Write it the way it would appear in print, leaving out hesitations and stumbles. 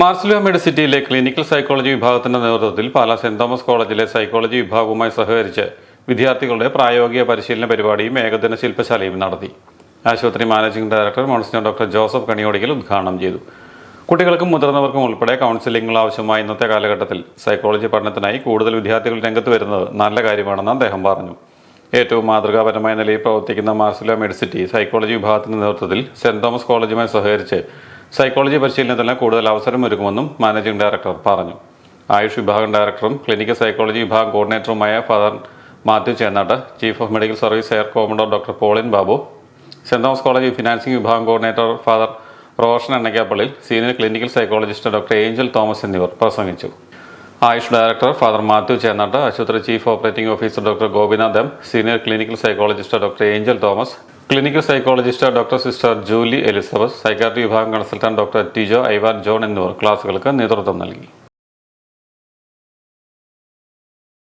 മാർസിലോ മെഡിസിറ്റിയിലെ clinical psychology വിഭാഗത്തിന്റെ നേതൃത്വത്തിൽ Pala saint Thomas കോളേജിലെ സൈക്കോളജി വിഭാഗവുമായി സഹകരിച്ച് വിദ്യാർത്ഥികളുടെ പ്രായോഗിക പരിശീലന പരിപാടിയും ഏകദിന ശില്പശാലയും നടത്തി. ആശുപത്രി managing director monsignor doctor Joseph Kaniyodickal ഉദ്ഘാടനം ചെയ്തു. കുട്ടികൾക്കും മുതിർന്നവർക്കും ഉൾപ്പെടെ കൗൺസിലിംഗുകൾ ആവശ്യമായ ഇന്നത്തെ കാലഘട്ടത്തിൽ സൈക്കോളജി പഠനത്തിനായി കൂടുതൽ വിദ്യാർത്ഥികൾ രംഗത്ത് വരുന്നത് നല്ല കാര്യമാണെന്ന് അദ്ദേഹം പറഞ്ഞു. ഏറ്റവും മാതൃകാപരമായ നിലയിൽ പ്രവർത്തിക്കുന്ന മാർസിലോ മെഡിസിറ്റി സൈക്കോളജി വിഭാഗത്തിന്റെ നേതൃത്വത്തിൽ സെന്റ് തോമസ് കോളേജുമായി സഹകരിച്ച് സൈക്കോളജി പരിശീലനത്തിന് കൂടുതൽ അവസരമൊരുക്കുമെന്നും മാനേജിംഗ് ഡയറക്ടർ പറഞ്ഞു. ആയുഷ് വിഭാഗം ഡയറക്ടറും ക്ലിനിക്കൽ സൈക്കോളജി വിഭാഗം കോർഡിനേറ്ററുമായ father Mathew Chennattu, chief of medical service air commodore doctor Paulin Babu, saint Thomas college financing വിഭാഗം coordinator father Roshan Ennakkappallil, senior clinical psychologist doctor Angel Thomas എന്നിവർ പ്രസംഗിച്ചു. ആയുഷ് ഡയറക്ടർ ഫാദർ മാത്യു ചേന്നാട്ട്, ആശുപത്രി chief operating officer doctor Gopinath M, senior clinical psychologist doctor Angel Thomas, clinical psychologist doctor sister Julie Elizabeth, psychiatry വിഭാഗം consultant doctor Tijo Ivan John എന്നിവർ ക്ലാസുകൾക്ക് നേതൃത്വം നൽകി.